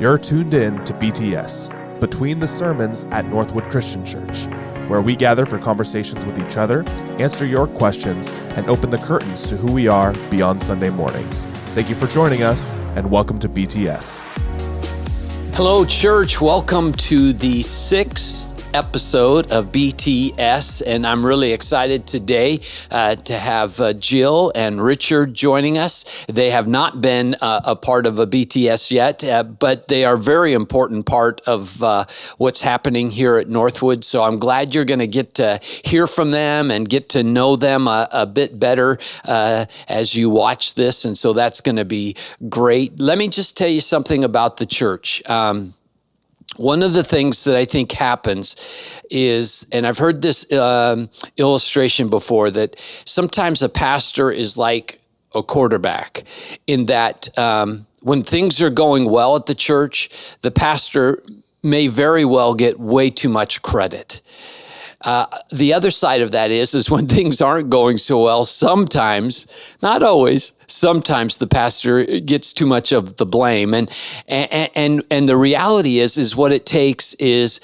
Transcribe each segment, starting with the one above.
You're tuned in to BTS, Between the Sermons at Northwood Christian Church, where we gather for conversations with each other, answer your questions, and open the curtains to who we are beyond Sunday mornings. Thank you for joining us, and welcome to BTS. Hello, church. Welcome to the sixth episode of BTS, and I'm really excited today to have Jill and Richard joining us. They have not been a part of a BTS yet, but they are a very important part of what's happening here at Northwood. So I'm glad you're going to get to hear from them and get to know them a bit better as you watch this. And so that's going to be great. Let me just tell you something about the church. One of the things that I think happens is, and I've heard this illustration before, that sometimes a pastor is like a quarterback in that when things are going well at the church, the pastor may very well get way too much credit. The other side of that is when things aren't going so well, sometimes, not always, sometimes the pastor gets too much of the blame. And the reality is what it takes is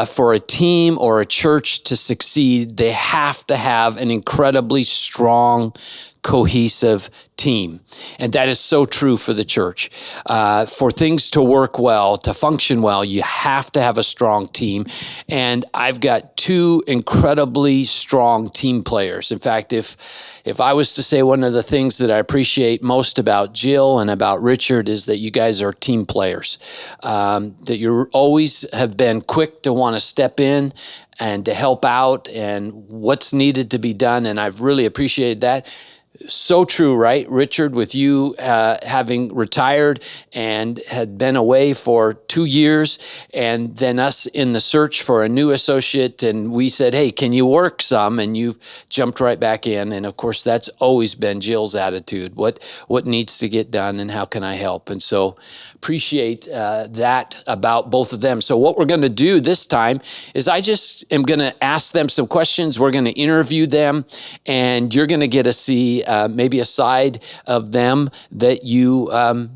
for a team or a church to succeed, they have to have an incredibly strong, cohesive team. And that is so true for the church. For things to work well, to function well, you have to have a strong team. And I've got two incredibly strong team players. In fact, if I was to say one of the things that I appreciate most about Jill and about Richard is that you guys are team players, that you always have been quick to want to step in and to help out and what's needed to be done. And I've really appreciated that. So true, right? Richard, with you having retired and had been away for 2 years, and then us in the search for a new associate, and we said, hey, can you work some? And you've jumped right back in. And of course, that's always been Jill's attitude. What needs to get done and how can I help? And so appreciate that about both of them. So what we're going to do this time is I just am going to ask them some questions. We're going to interview them, and you're going to get to see maybe a side of them that you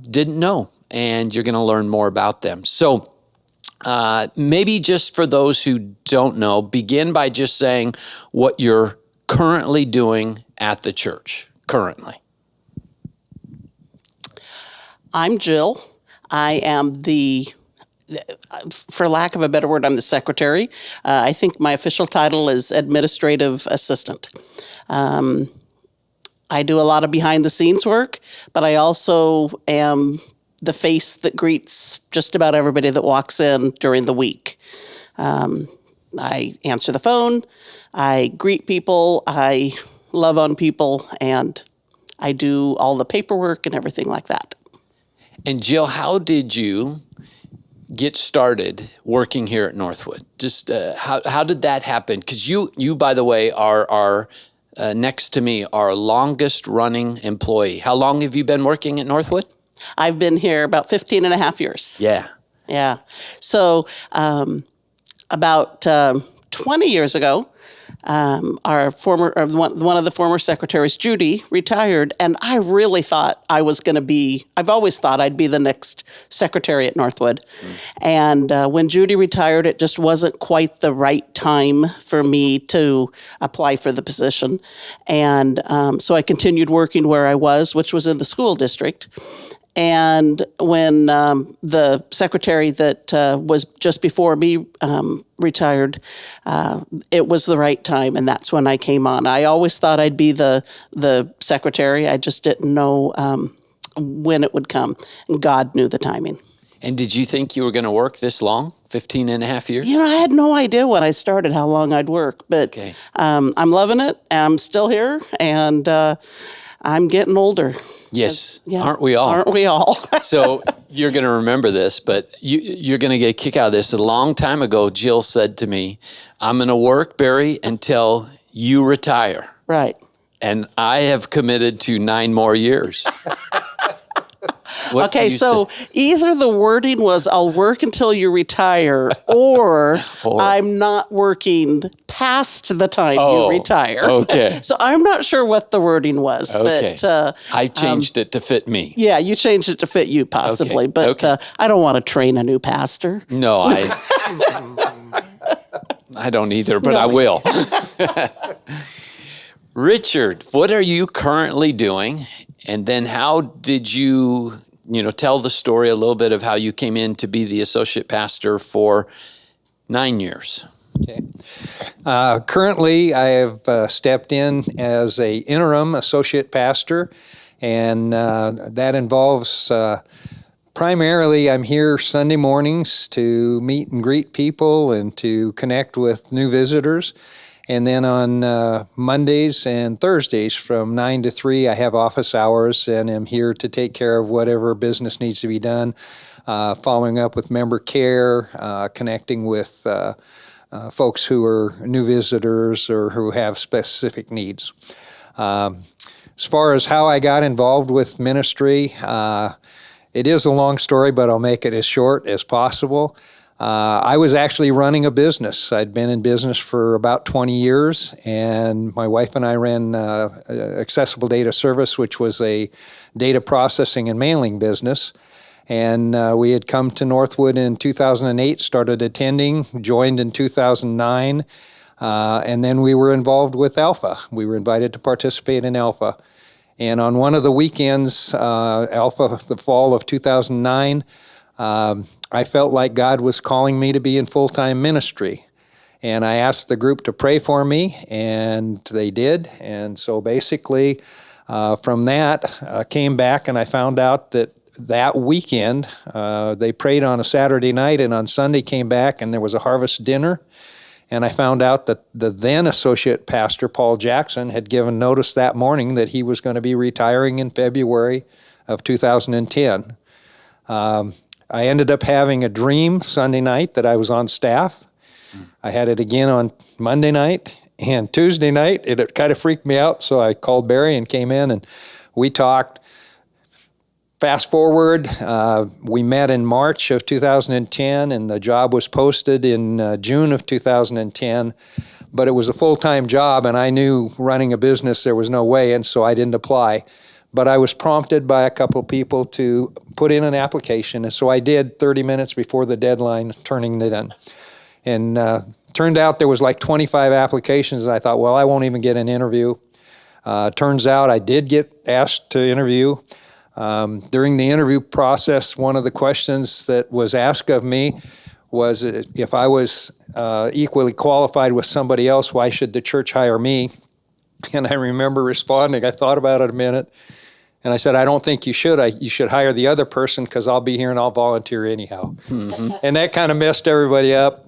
didn't know, and you're going to learn more about them. So maybe just for those who don't know, begin by just saying what you're currently doing at the church, currently. I'm Jill. I am for lack of a better word, I'm the secretary. I think my official title is administrative assistant. I do a lot of behind the scenes work, but I also am the face that greets just about everybody that walks in during the week. I answer the phone, I greet people, I love on people, and I do all the paperwork and everything like that. And Jill, how did you get started working here at Northwood? Just how did that happen? Because you, by the way, are next to me, our longest running employee. How long have you been working at Northwood? I've been here about 15 and a half years. Yeah. So about 20 years ago, one of the former secretaries, Judy, retired, and I really thought I've always thought I'd be the next secretary at Northwood. And when Judy retired, it just wasn't quite the right time for me to apply for the position. And so I continued working where I was, which was in the school district. And when the secretary that was just before me retired, it was the right time, and that's when I came on. I always thought I'd be the secretary. I just didn't know when it would come, and God knew the timing. And did you think you were going to work this long, 15 and a half years? I had no idea when I started how long I'd work, but okay. I'm loving it. I'm still here, and I'm getting older. Yes, yeah. Aren't we all? Aren't we all? So you're going to remember this, but you're going to get a kick out of this. A long time ago, Jill said to me, I'm going to work, Barry, until you retire. Right. And I have committed to 9 more years. Okay, so either the wording was I'll work until you retire, or I'm not working past the time you retire. Okay. So I'm not sure what the wording was. Okay. But I changed it to fit me. Yeah, you changed it to fit you possibly. Okay. But I don't want to train a new pastor. No, I don't either, but I will. Richard, what are you currently doing? And then how did you, tell the story a little bit of how you came in to be the associate pastor for 9 years? Okay. Currently, I have stepped in as a interim associate pastor, and that involves primarily I'm here Sunday mornings to meet and greet people and to connect with new visitors. And then on Mondays and Thursdays from 9 to 3, I have office hours and am here to take care of whatever business needs to be done, following up with member care, connecting with folks who are new visitors or who have specific needs. As far as how I got involved with ministry, it is a long story, but I'll make it as short as possible. I was actually running a business. I'd been in business for about 20 years, and my wife and I ran Accessible Data Service, which was a data processing and mailing business. And we had come to Northwood in 2008, started attending, joined in 2009, and then we were involved with Alpha. We were invited to participate in Alpha. And on one of the weekends, Alpha, the fall of 2009, I felt like God was calling me to be in full-time ministry. And I asked the group to pray for me, and they did. And so basically, from that, came back and I found out that weekend, they prayed on a Saturday night, and on Sunday came back and there was a harvest dinner. And I found out that the then associate pastor, Paul Jackson, had given notice that morning that he was going to be retiring in February of 2010. I ended up having a dream Sunday night that I was on staff. I had it again on Monday night and Tuesday night. It kind of freaked me out, so I called Barry and came in and we talked. Fast forward, we met in March of 2010, and the job was posted in June of 2010, but it was a full-time job, and I knew running a business there was no way, and so I didn't apply. But I was prompted by a couple of people to put in an application, and so I did 30 minutes before the deadline, turning it in. And turned out there was like 25 applications, and I thought, well, I won't even get an interview. Turns out I did get asked to interview. During the interview process, one of the questions that was asked of me was if I was equally qualified with somebody else, why should the church hire me? And I remember responding, I thought about it a minute, and I said, I don't think you should. You should hire the other person because I'll be here and I'll volunteer anyhow. Mm-hmm. And that kind of messed everybody up.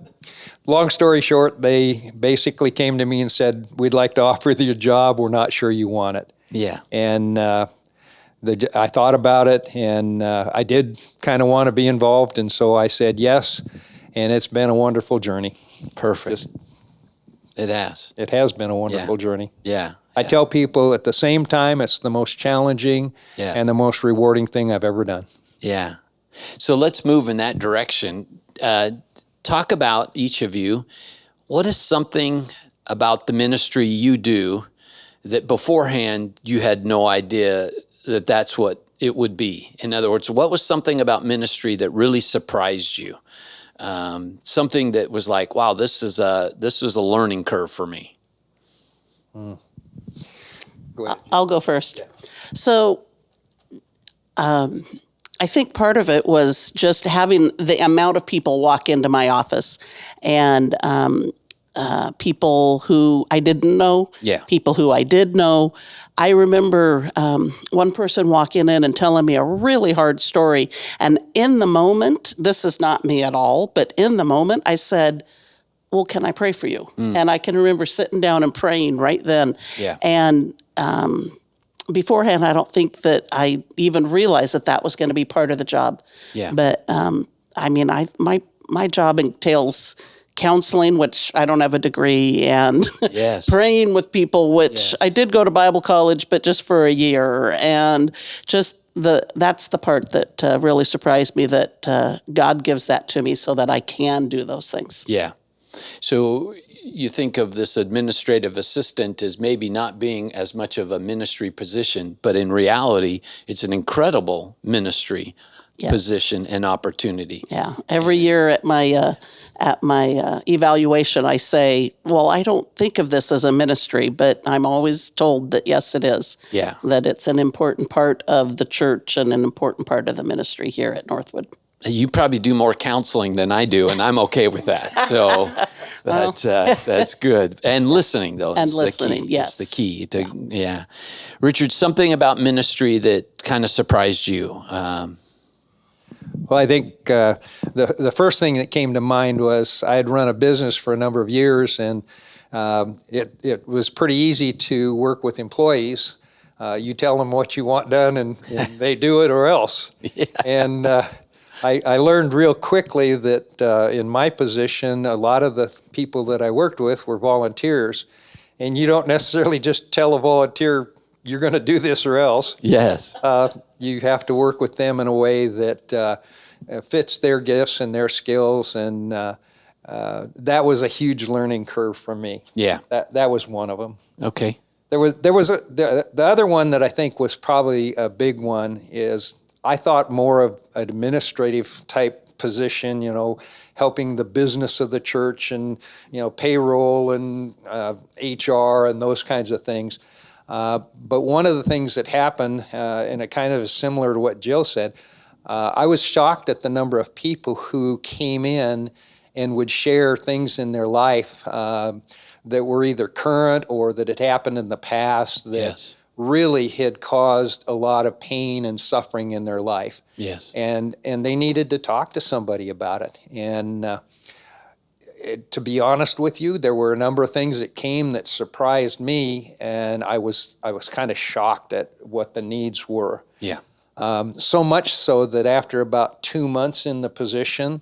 Long story short, they basically came to me and said, we'd like to offer you a job. We're not sure you want it. Yeah. And I thought about it, and I did kind of want to be involved, and so I said yes, and it's been a wonderful journey. Perfect. It has. It has been a wonderful journey. Yeah. I tell people at the same time, it's the most challenging and the most rewarding thing I've ever done. Yeah. So let's move in that direction. Talk about each of you. What is something about the ministry you do that beforehand you had no idea that that's what it would be? In other words, what was something about ministry that really surprised you? Something that was like, wow, this was a learning curve for me. Go ahead. I'll go first. Yeah. So I think part of it was just having the amount of people walk into my office, and people who I didn't know, people who I did know. I remember one person walking in and telling me a really hard story. And in the moment, this is not me at all, but in the moment I said, well, can I pray for you? And I can remember sitting down and praying right then. Yeah. And beforehand, I don't think that I even realized that was going to be part of the job. Yeah. But I mean, my job entails counseling, which I don't have a degree, and praying with people, which I did go to Bible college, but just for a year, and just that's the part that really surprised me, that God gives that to me so that I can do those things. Yeah. So you think of this administrative assistant as maybe not being as much of a ministry position, but in reality, it's an incredible ministry position and opportunity. Yeah. Every year at my evaluation, I say, well, I don't think of this as a ministry, but I'm always told that, yes, it is. Yeah. That it's an important part of the church and an important part of the ministry here at Northwood. You probably do more counseling than I do, and I'm okay with that. So that's good. And listening, though, is listening, the key. yes. It's the key. Yeah. Richard, something about ministry that kind of surprised you? Well, I think the first thing that came to mind was I had run a business for a number of years, and it was pretty easy to work with employees. You tell them what you want done, and they do it or else. Yeah. And I learned real quickly that in my position, a lot of the people that I worked with were volunteers, and you don't necessarily just tell a volunteer, you're going to do this or else. Yes. You have to work with them in a way that fits their gifts and their skills, and that was a huge learning curve for me. Yeah. That was one of them. Okay. The other one that I think was probably a big one is I thought more of an administrative type position, helping the business of the church and, payroll and HR and those kinds of things. But one of the things that happened, and it kind of is similar to what Jill said, I was shocked at the number of people who came in and would share things in their life that were either current or that had happened in the past that really had caused a lot of pain and suffering in their life. Yes. And they needed to talk to somebody about it. And to be honest with you, there were a number of things that came that surprised me, and I was kind of shocked at what the needs were. Yeah. So much so that after about 2 months in the position,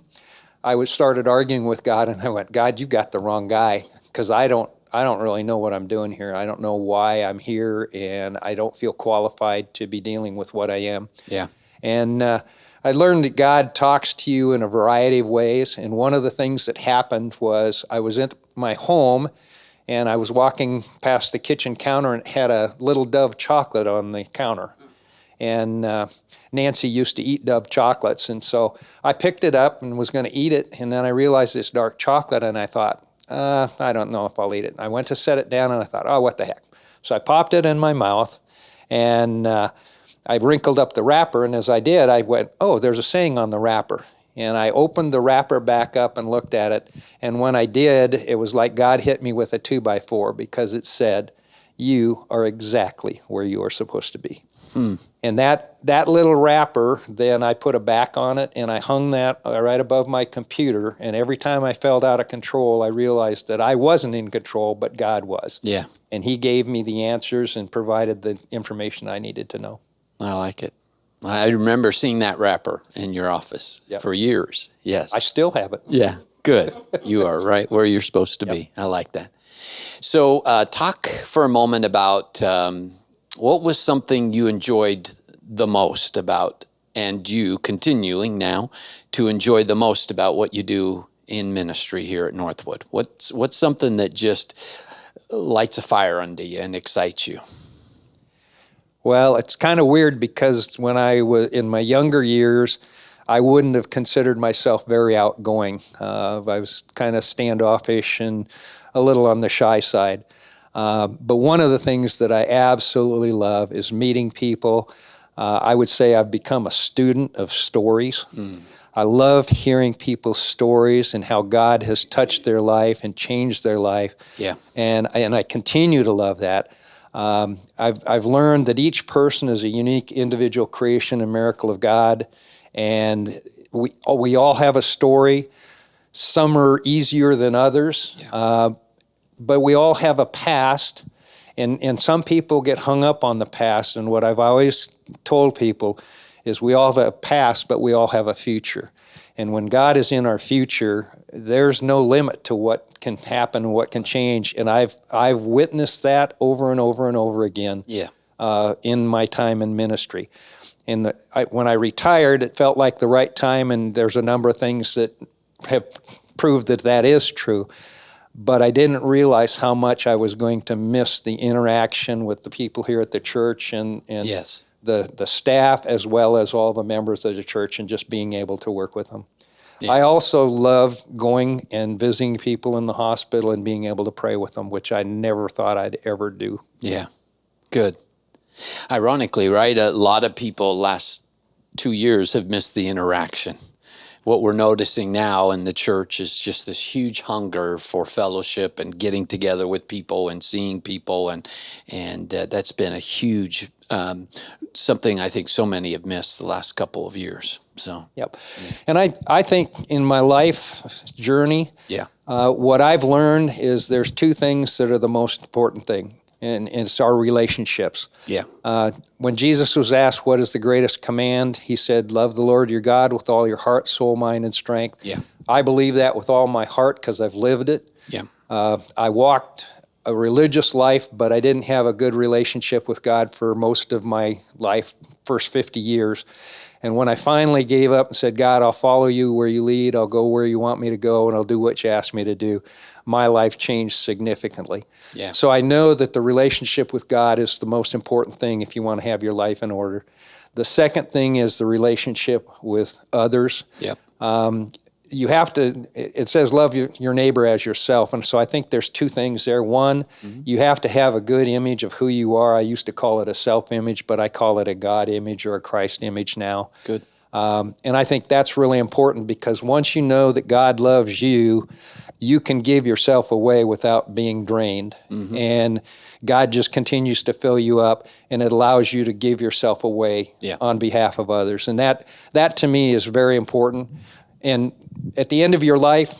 I started arguing with God, and I went, God, you've got the wrong guy, because I don't really know what I'm doing here. I don't know why I'm here, and I don't feel qualified to be dealing with what I am. Yeah. And I learned that God talks to you in a variety of ways, and one of the things that happened was I was at my home, and I was walking past the kitchen counter, and it had a little Dove chocolate on the counter. And Nancy used to eat Dove chocolates, and so I picked it up and was going to eat it, and then I realized it's dark chocolate, and I thought, I don't know if I'll eat it. I went to set it down, and I thought, oh, what the heck. So I popped it in my mouth, and I wrinkled up the wrapper, and as I did, I went, oh, there's a saying on the wrapper. And I opened the wrapper back up and looked at it, and when I did, it was like God hit me with a 2x4, because it said, you are exactly where you are supposed to be. And that little wrapper, then I put a back on it, and I hung that right above my computer, and every time I felt out of control, I realized that I wasn't in control, but God was. Yeah. And he gave me the answers and provided the information I needed to know. I like it. I remember seeing that wrapper in your office for years. Yes. I still have it. Yeah, good. You are right where you're supposed to be. I like that. So talk for a moment about what was something you enjoyed the most about, and you continuing now to enjoy the most about what you do in ministry here at Northwood? What's something that just lights a fire under you and excites you? Well, it's kind of weird because when I was in my younger years, I wouldn't have considered myself very outgoing. I was kind of standoffish and a little on the shy side. But one of the things that I absolutely love is meeting people. I would say I've become a student of stories. I love hearing people's stories and how God has touched their life and changed their life. Yeah. And I continue to love that. I've learned that each person is a unique individual creation and miracle of God, and we all have a story. Some are easier than others, but we all have a past, and some people get hung up on the past. And what I've always told people is we all have a past, but we all have a future. And when God is in our future, there's no limit to what can happen, what can change. And I've witnessed that over and over and over again in my time in ministry. And when I retired, it felt like the right time, and there's a number of things that have proved that is true. But I didn't realize how much I was going to miss the interaction with the people here at the church and Yes. the staff, as well as all the members of the church, and just being able to work with them. Yeah. I also love going and visiting people in the hospital and being able to pray with them, which I never thought I'd ever do. Yeah, good. Ironically, right, a lot of people last 2 years have missed the interaction. What we're noticing now in the church is just this huge hunger for fellowship and getting together with people and seeing people, and that's been a huge something I think so many have missed the last couple of years. So, yep. And I think in my life journey, yeah, what I've learned is there's two things that are the most important thing, and it's our relationships. Yeah. When Jesus was asked what is the greatest command, he said, love the Lord your God with all your heart, soul, mind, and strength. Yeah. I believe that with all my heart because I've lived it. Yeah. I walked a religious life, but I didn't have a good relationship with God for most of my life, first 50 years. And when I finally gave up and said, God, I'll follow you where you lead, I'll go where you want me to go, and I'll do what you ask me to do, my life changed significantly. Yeah. So I know that the relationship with God is the most important thing if you want to have your life in order. The second thing is the relationship with others. Yep. You have to, it says love your neighbor as yourself. And so I think there's two things there. One, you have to have a good image of who you are. I used to call it a self-image, but I call it a God image or a Christ image now. Good. And I think that's really important because once you know that God loves you, you can give yourself away without being drained. And God just continues to fill you up, and it allows you to give yourself away on behalf of others. And that to me is very important. And at the end of your life,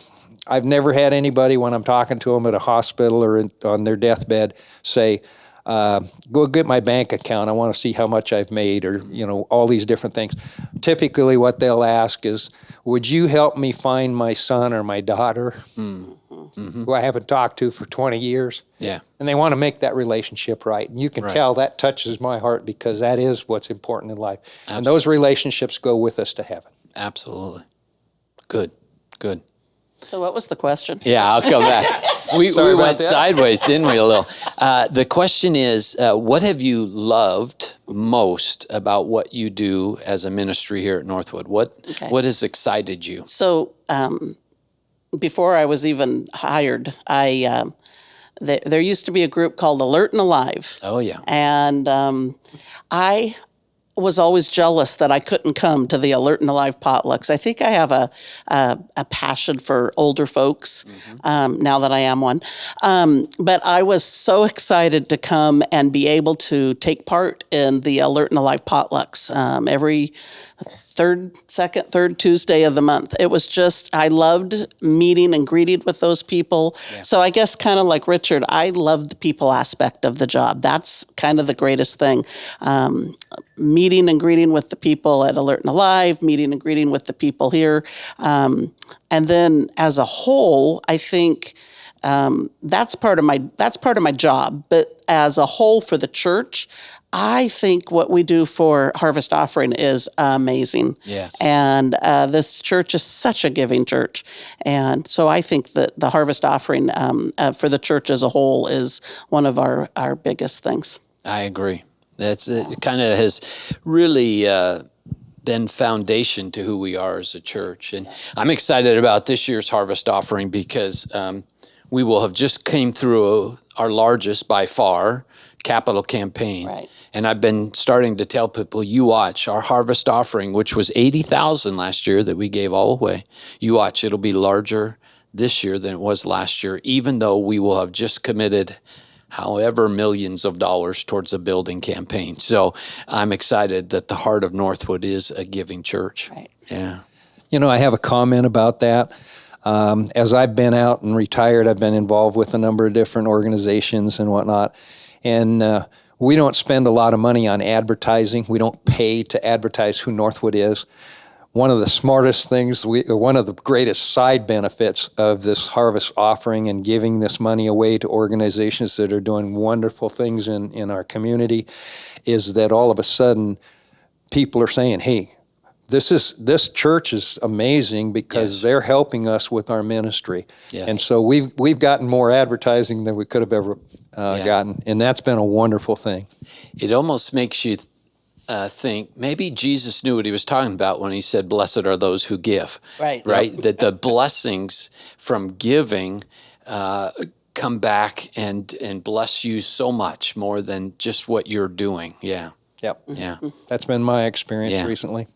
I've never had anybody, when I'm talking to them at a hospital or on their deathbed, say, go get my bank account. I want to see how much I've made, or, all these different things. Typically what they'll ask is, would you help me find my son or my daughter who I haven't talked to for 20 years? Yeah. And they want to make that relationship right. And you can tell that touches my heart because that is what's important in life. Absolutely. And those relationships go with us to heaven. Absolutely. Good. So what was the question? Yeah, I'll come back. We went sideways, didn't we, a little? The question is, what have you loved most about what you do as a ministry here at Northwood? What has excited you? So before I was even hired, there used to be a group called Alert and Alive. Oh, yeah. And I was always jealous that I couldn't come to the Alert and Alive potlucks. I think I have a passion for older folks now that I am one. But I was so excited to come and be able to take part in the Alert and Alive potlucks every third Tuesday of the month. It was just, I loved meeting and greeting with those people. Yeah. So I guess kind of like Richard, I love the people aspect of the job. That's kind of the greatest thing. Meeting and greeting with the people at Alert and Alive, meeting and greeting with the people here. And then as a whole, I think that's part of my job. But as a whole for the church, I think what we do for Harvest Offering is amazing. Yes. And this church is such a giving church. And so I think that the Harvest Offering for the church as a whole is one of our biggest things. I agree. It kind of has really been foundation to who we are as a church. And I'm excited about this year's Harvest Offering because we will have just came through our largest by far capital campaign. Right. And I've been starting to tell people, you watch our Harvest Offering, which was $80,000 last year that we gave all away. You watch, it'll be larger this year than it was last year, even though we will have just committed however millions of dollars towards a building campaign. So I'm excited that the heart of Northwood is a giving church. Right. Yeah. I have a comment about that. As I've been out and retired, I've been involved with a number of different organizations and whatnot. And we don't spend a lot of money on advertising. We don't pay to advertise who Northwood is. One of the smartest things, one of the greatest side benefits of this Harvest Offering and giving this money away to organizations that are doing wonderful things in our community is that all of a sudden people are saying, hey, this church is amazing because they're helping us with our ministry. Yes. And so we've gotten more advertising than we could have ever gotten, and that's been a wonderful thing. It almost makes you think maybe Jesus knew what he was talking about when he said, "Blessed are those who give." Right. Yep. That the blessings from giving come back and bless you so much more than just what you're doing. Yeah. Yep. Yeah. That's been my experience recently.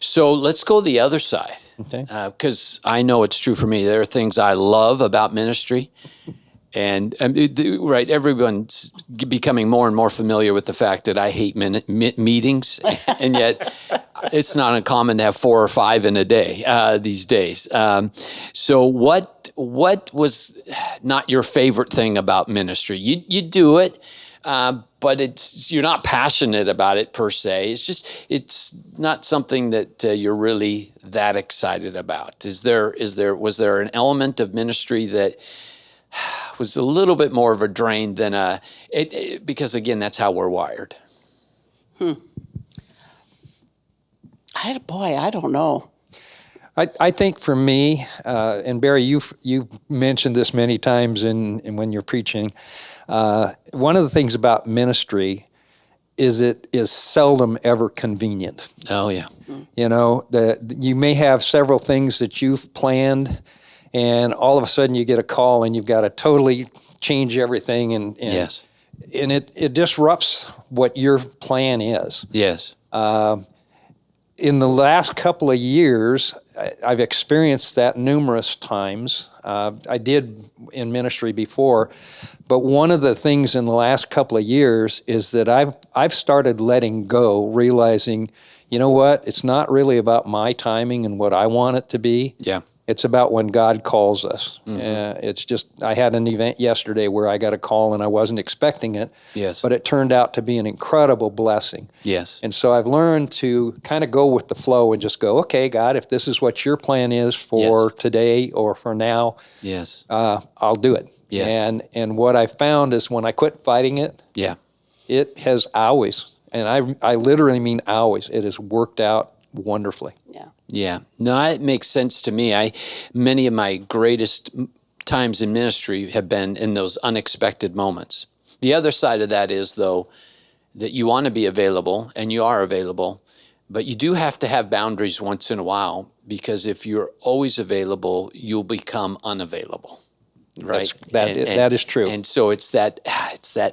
So let's go the other side, because I know it's true for me. There are things I love about ministry, and everyone's becoming more and more familiar with the fact that I hate meetings, and yet it's not uncommon to have 4 or 5 in a day these days. So what was not your favorite thing about ministry? You do it. But you're not passionate about it per se. It's not something that you're really that excited about. Was there an element of ministry that was a little bit more of a drain than because again, that's how we're wired. I don't know. I think for me, and Barry, you've mentioned this many times in when you're preaching. One of the things about ministry is it is seldom ever convenient. Oh yeah. You know, you may have several things that you've planned, and all of a sudden you get a call and you've got to totally change everything, and it disrupts what your plan is. Yes. In the last couple of years, I've experienced that numerous times. I did in ministry before, but one of the things in the last couple of years is that I've started letting go, realizing, you know what, it's not really about my timing and what I want it to be. Yeah. It's about when God calls us. It's just, I had an event yesterday where I got a call and I wasn't expecting it. Yes. But it turned out to be an incredible blessing. Yes. And so I've learned to kind of go with the flow and just go, okay, God, if this is what your plan is for today or for now, I'll do it. Yes. And what I found is when I quit fighting it, it has always, and I literally mean always, it has worked out wonderfully. Yeah. Yeah. No, it makes sense to me. Many of my greatest times in ministry have been in those unexpected moments. The other side of that is, though, that you want to be available, and you are available, but you do have to have boundaries once in a while, because if you're always available, you'll become unavailable. Right. That is true. And so it's that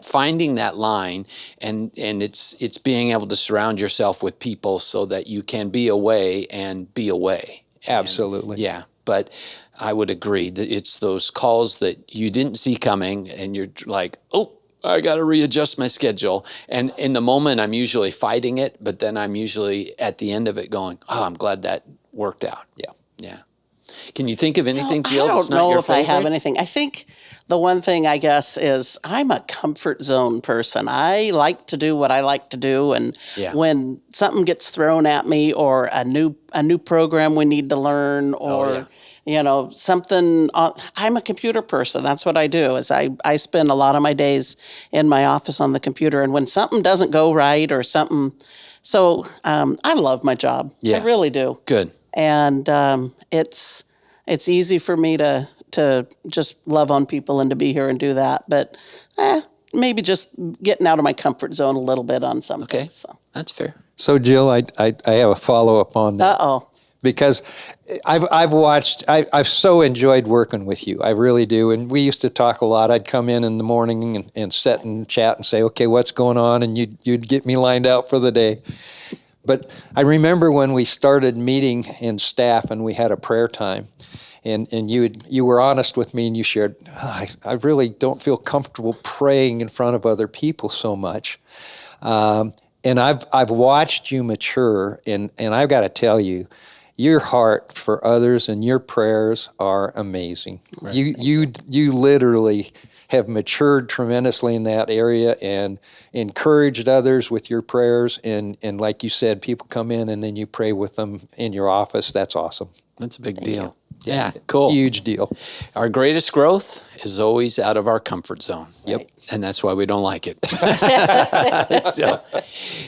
finding that line, and it's being able to surround yourself with people so that you can be away and be away. Absolutely. And, but I would agree that it's those calls that you didn't see coming, and you're like, oh, I got to readjust my schedule. And in the moment, I'm usually fighting it, but then I'm usually at the end of it going, oh, I'm glad that worked out. Yeah. Yeah. Can you think of anything, Jill? I that's don't not know your if favorite? I have anything. I think the one thing, I guess, is I'm a comfort zone person. I like to do what I like to do, and when something gets thrown at me, or a new program we need to learn, or something. I'm a computer person. That's what I do. Is I spend a lot of my days in my office on the computer, and when something doesn't go right or something, so I love my job. I really do. Good. And it's easy for me to just love on people and to be here and do that. But maybe just getting out of my comfort zone a little bit on some things. So. That's fair. So Jill, I have a follow-up on that. Uh-oh. Because I've so enjoyed working with you. I really do. And we used to talk a lot. I'd come in the morning and sit and chat and say, okay, what's going on? And you'd get me lined out for the day. But I remember when we started meeting in staff and we had a prayer time, and you were honest with me, and you shared, I really don't feel comfortable praying in front of other people so much. And I've watched you mature, and I've got to tell you, your heart for others and your prayers are amazing. Right. You literally have matured tremendously in that area and encouraged others with your prayers. And like you said, people come in and then you pray with them in your office. That's awesome. That's a big deal. Yeah, cool. Huge deal. Our greatest growth is always out of our comfort zone. Yep. And that's why we don't like it.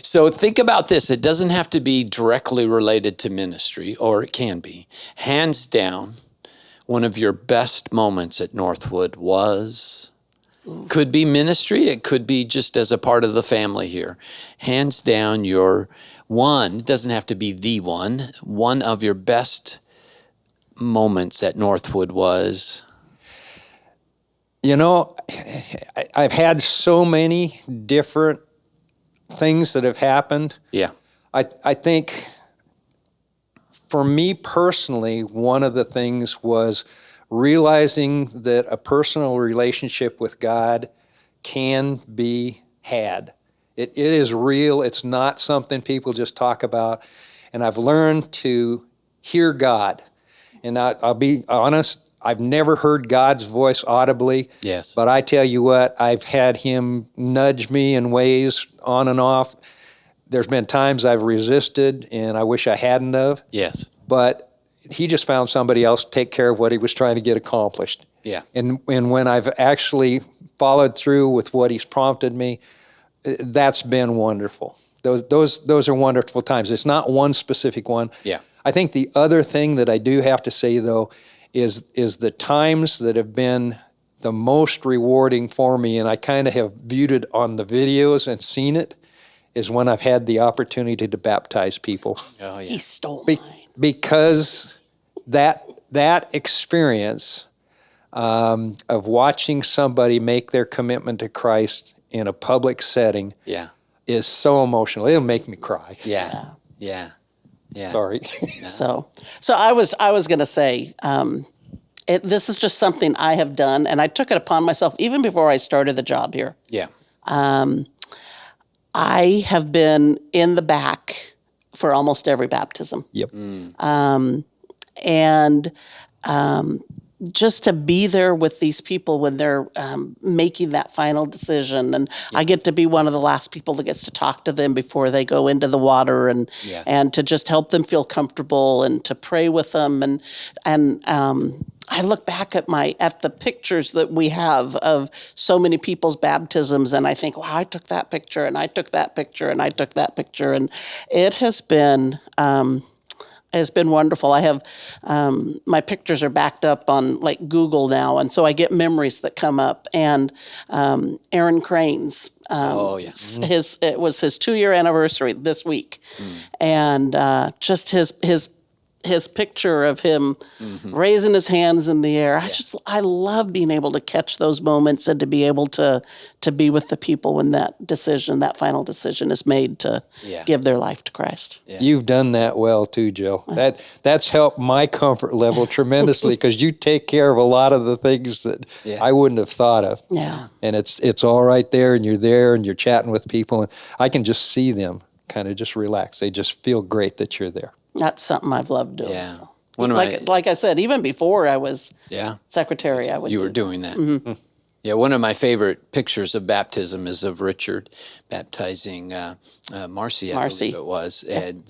So think about this. It doesn't have to be directly related to ministry, or it can be. Hands down, one of your best moments at Northwood was, could be ministry, it could be just as a part of the family here. Hands down, your one, it doesn't have to be the one of your best moments at Northwood was? You know, I've had so many different things that have happened. Yeah. I think for me personally, one of the things was realizing that a personal relationship with God can be had. It is real. It's not something people just talk about. And I've learned to hear God. And I'll be honest, I've never heard God's voice audibly. Yes. But I tell you what, I've had him nudge me in ways on and off. There's been times I've resisted, and I wish I hadn't of. Yes. But he just found somebody else to take care of what he was trying to get accomplished. Yeah. And when I've actually followed through with what he's prompted me, that's been wonderful. Those are wonderful times. It's not one specific one. Yeah. I think the other thing that I do have to say, though, is the times that have been the most rewarding for me, and I kind of have viewed it on the videos and seen it, is when I've had the opportunity to baptize people. Oh, yeah. He stole mine. Because that experience of watching somebody make their commitment to Christ in a public setting Yeah. is so emotional. It'll make me cry. Yeah. Yeah. Yeah. Sorry. So I was going to say, this is just something I have done, and I took it upon myself even before I started the job here. Yeah. I have been in the back for almost every baptism. Yep. And just to be there with these people when they're making that final decision. And I get to be one of the last people that gets to talk to them before they go into the water, and Yes. and to just help them feel comfortable and to pray with them. And I look back at the pictures that we have of so many people's baptisms, and I think, wow, I took that picture, and I took that picture, and I took that picture. And it has been wonderful. I have my pictures are backed up on like Google now, and so I get memories that come up. And Aaron Crane's, it was his 2-year anniversary this week, and just his picture of him raising his hands in the air. I love being able to catch those moments and to be able to be with the people when that final decision is made to give their life to Christ. Yeah. You've done that well too, Jill. That's helped my comfort level tremendously, because you take care of a lot of the things that I wouldn't have thought of. Yeah. And it's all right there, and you're chatting with people, and I can just see them kind of just relax. They just feel great that you're there. That's something I've loved doing. Yeah. So. Like I said, even before I was Yeah. secretary, I would. You were doing that. Yeah, one of my favorite pictures of baptism is of Richard baptizing Marcy, I believe it was. And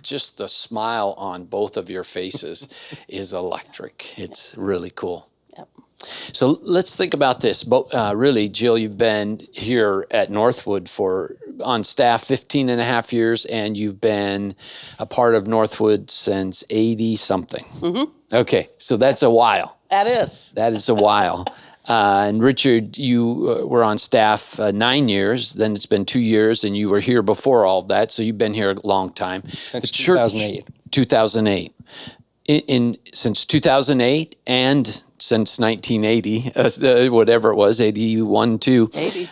just the smile on both of your faces is electric. It's really cool. Yep. So let's think about this. Really, Jill, you've been here at Northwood on staff 15 and a half years, and you've been a part of Northwood since 80-something. Okay, so that's a while. That is a while. And Richard, you were on staff 9 years, then it's been 2 years, and you were here before all of that, so you've been here a long time. Since 2008. 2008. Since 2008 and since 1980, whatever it was, 81, 2. 80.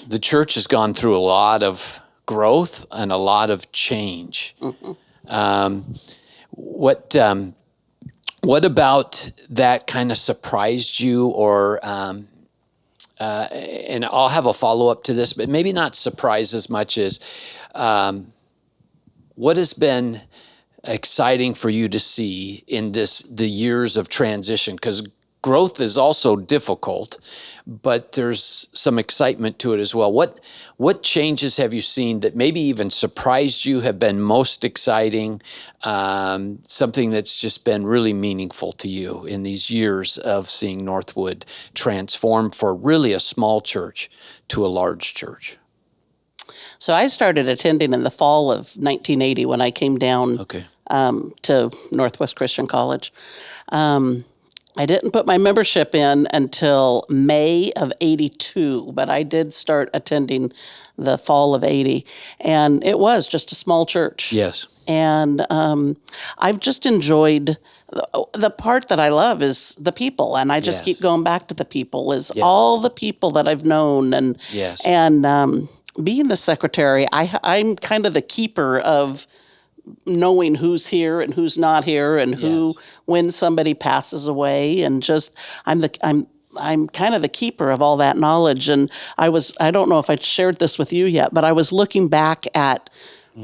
The church has gone through a lot of growth and a lot of change. What about that kind of surprised you, or and I'll have a follow-up to this, but maybe not surprise as much as what has been exciting for you to see in the years of transition? Because growth is also difficult, but there's some excitement to it as well. What changes have you seen that maybe even surprised you, have been most exciting, something that's just been really meaningful to you in these years of seeing Northwood transform for really a small church to a large church? So I started attending in the fall of 1980 when I came down to Northwest Christian College. I didn't put my membership in until May of 82, but I did start attending the fall of 80. And it was just a small church. Yes. And I've just enjoyed, the part that I love is the people. And I just keep going back to the people, is all the people that I've known. And, being the secretary, I'm kind of the keeper of knowing who's here and who's not here, and who, when somebody passes away, and just I'm kind of the keeper of all that knowledge. And I don't know if I shared this with you yet, but I was looking back at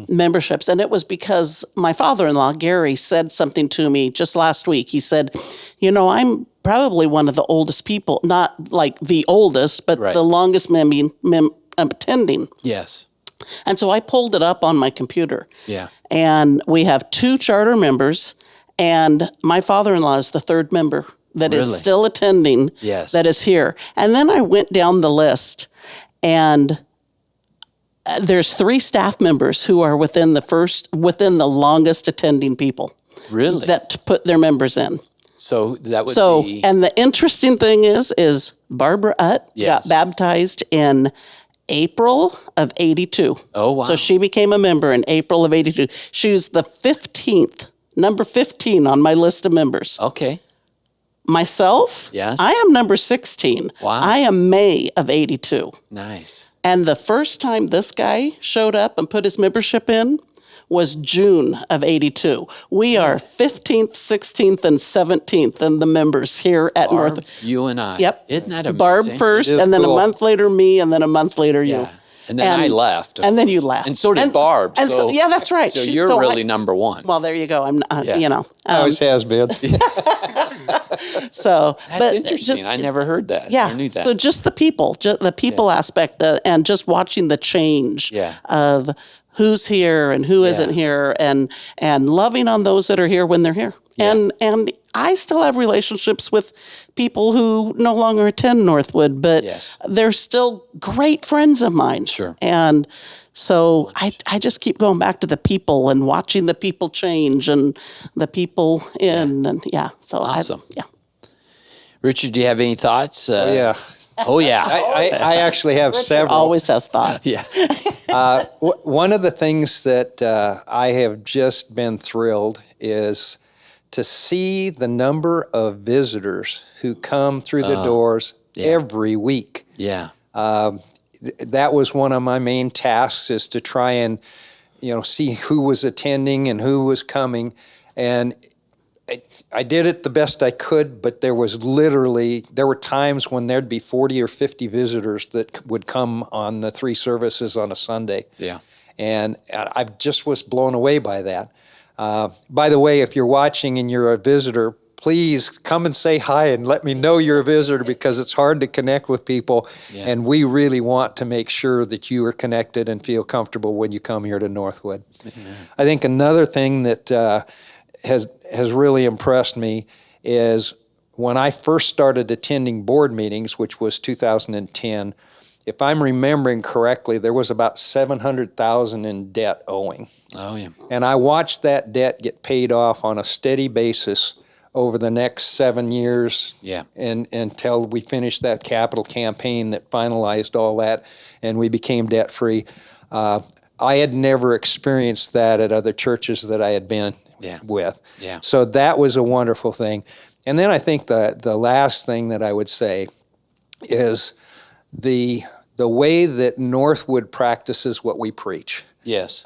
memberships, and it was because my father-in-law Gary said something to me just last week. He said, I'm probably one of the oldest people, not like the oldest, but the longest attending. Yes. And so I pulled it up on my computer. Yeah. And we have 2 charter members, and my father-in-law is the 3rd member that is still attending, that is here. And then I went down the list, and there's 3 staff members who are within the longest attending people. Really? That put their members in. So that would be... And the interesting thing is Barbara Utt got baptized in April of 82. Oh, wow. So she became a member in April of 82. She was the 15th, number 15 on my list of members. Okay. Myself, I am number 16. Wow. I am May of 82. Nice. And the first time this guy showed up and put his membership in was June of 82. We are 15th, 16th, and 17th in the members here at Northwood. You and I. Yep. Isn't that amazing? Barb first, and then a month later me, and then a month later you. And then I left. And then you left. And so did Barb. And so, that's right. So you're really number one. Well, there you go. I'm not, Always has been. So that's interesting. I never heard that. Yeah. I knew that. So just the people aspect, and just watching the change of who's here and who isn't here, and loving on those that are here when they're here. Yeah. And I still have relationships with people who no longer attend Northwood, but they're still great friends of mine. Sure. And so I just keep going back to the people and watching the people change, and the people in, and so awesome. Richard, do you have any thoughts? Oh, yeah. I actually have Richard several. Always has thoughts. Yeah. One of the things that I have just been thrilled is to see the number of visitors who come through the doors every week. Yeah. That was one of my main tasks, is to try and, see who was attending and who was coming. And I did it the best I could, but there were times when there'd be 40 or 50 visitors that would come on the 3 services on a Sunday. Yeah. And I just was blown away by that. By the way, if you're watching and you're a visitor, please come and say hi and let me know you're a visitor, because it's hard to connect with people. Yeah. And we really want to make sure that you are connected and feel comfortable when you come here to Northwood. Mm-hmm. I think another thing that has really impressed me is when I first started attending board meetings, which was 2010, if I'm remembering correctly, there was about $700,000 in debt owing. Oh, yeah. And I watched that debt get paid off on a steady basis over the next 7 years, and until we finished that capital campaign that finalized all that, and we became debt-free. I had never experienced that at other churches that I had been with. Yeah. So that was a wonderful thing. And then I think the last thing that I would say is the way that Northwood practices what we preach. Yes.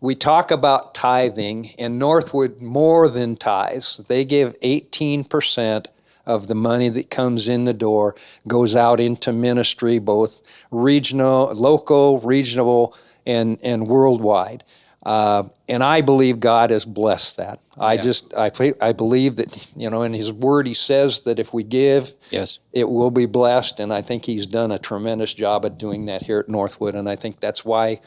We talk about tithing, and Northwood more than tithes. They give 18% of the money that comes in the door goes out into ministry, both local, regional, and worldwide. And I believe God has blessed that. I believe that, in His Word, He says that if we give, it will be blessed. And I think He's done a tremendous job at doing that here at Northwood. And I think that's why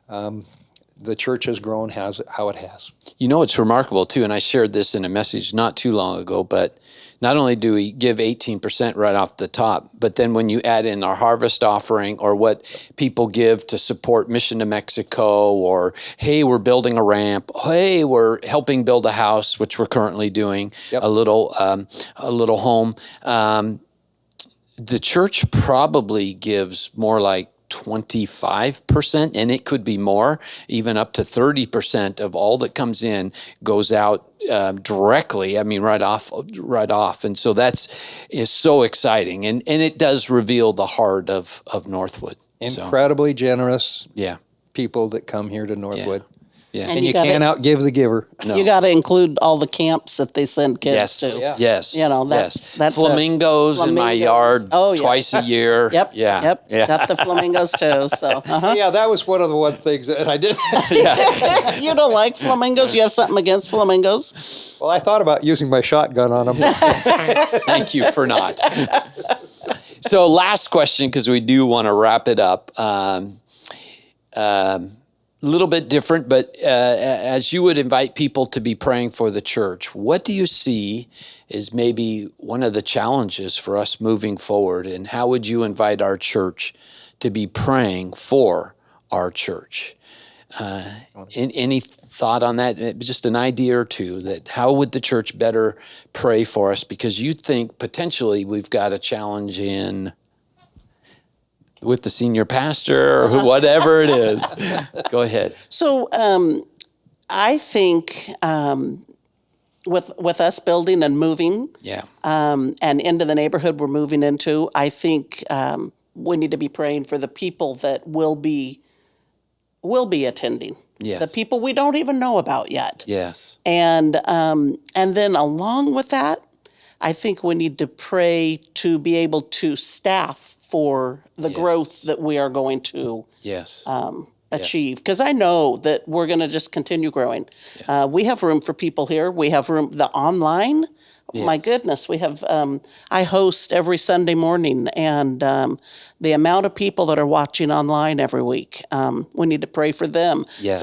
the church has grown how it has. It's remarkable too, and I shared this in a message not too long ago, but not only do we give 18% right off the top, but then when you add in our harvest offering or what people give to support Mission to Mexico, or, hey, we're building a ramp, hey, we're helping build a house, which we're currently doing, a little home. The church probably gives more like 25%, and it could be more, even up to 30% of all that comes in goes out directly. I mean, right off. And so is so exciting. And it does reveal the heart of Northwood. Incredibly generous people that come here to Northwood. Yeah. And you can't outgive the giver. No. You got to include all the camps that they send kids to. Yes. That's flamingos in my yard twice a year. Yep. Got the flamingos too. So. Yeah, that was one of the things that I did. You don't like flamingos? You have something against flamingos? Well, I thought about using my shotgun on them. Thank you for not. So last question, because we do want to wrap it up. Little bit different, but as you would invite people to be praying for the church, what do you see is maybe one of the challenges for us moving forward, and how would you invite our church to be praying for our church? Any thought on that? Just an idea or two that how would the church better pray for us? Because you think potentially we've got a challenge with the senior pastor or whatever it is. Go ahead. So I think with us building and moving and into the neighborhood we're moving into, I think we need to be praying for the people that will be attending. Yes. The people we don't even know about yet. Yes. And then along with that, I think we need to pray to be able to staff for the growth that we are going to achieve. Because I know that we're going to just continue growing. We have room for people here. We have room, the online. Oh, my goodness, we have, I host every Sunday morning, and the amount of people that are watching online every week, we need to pray for them. Yes.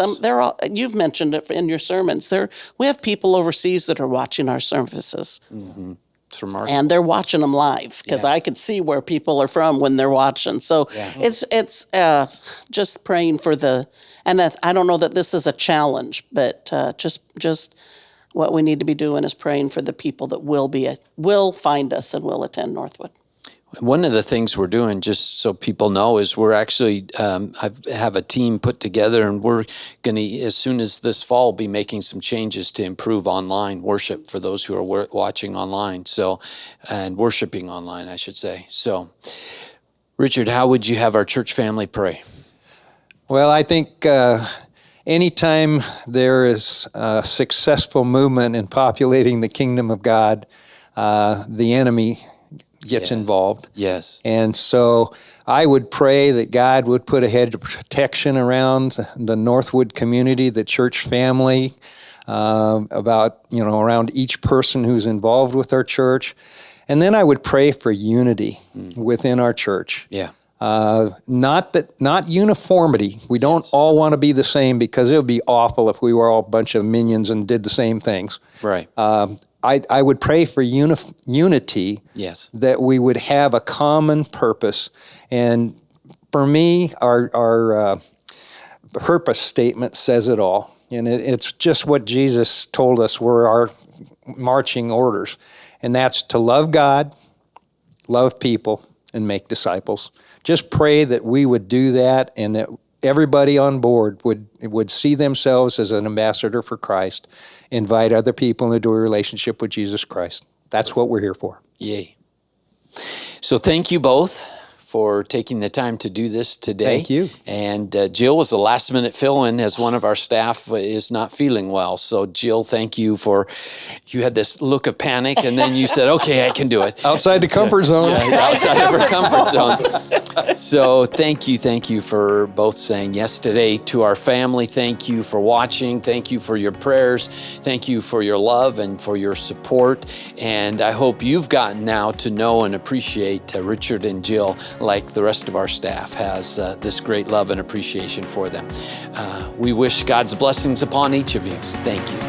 You've mentioned it in your sermons. We have people overseas that are watching our services. Mm-hmm. It's remarkable. And they're watching them live, because I could see where people are from when they're watching. So it's just praying for and I don't know that this is a challenge, but just what we need to be doing is praying for the people that will find us and will attend Northwood. One of the things we're doing, just so people know, is we're actually, I have a team put together, and we're going to, as soon as this fall, be making some changes to improve online worship for those who are watching online, and worshiping online, I should say. So, Richard, how would you have our church family pray? Well, I think anytime there is a successful movement in populating the kingdom of God, the enemy gets involved. Yes. And so I would pray that God would put a hedge of protection around the Northwood community, the church family, around each person who's involved with our church. And then I would pray for unity within our church. Yeah. Not uniformity. We don't all want to be the same, because it would be awful if we were all a bunch of minions and did the same things. Right. I would pray for unity, that we would have a common purpose. And for me, our purpose statement says it all. And it's just what Jesus told us were our marching orders. And that's to love God, love people, and make disciples. Just pray that we would do that, and that everybody on board would see themselves as an ambassador for Christ, invite other people into a relationship with Jesus Christ. That's what we're here for. Yay. So thank you both for taking the time to do this today. Thank you. And Jill was the last minute fill-in as one of our staff is not feeling well. So Jill, thank you you had this look of panic and then you said, okay, I can do it. Outside the comfort zone. Yeah, outside of our comfort zone. So thank you for both saying yes today. To our family, thank you for watching. Thank you for your prayers. Thank you for your love and for your support. And I hope you've gotten now to know and appreciate Richard and Jill like the rest of our staff has this great love and appreciation for them. We wish God's blessings upon each of you. Thank you.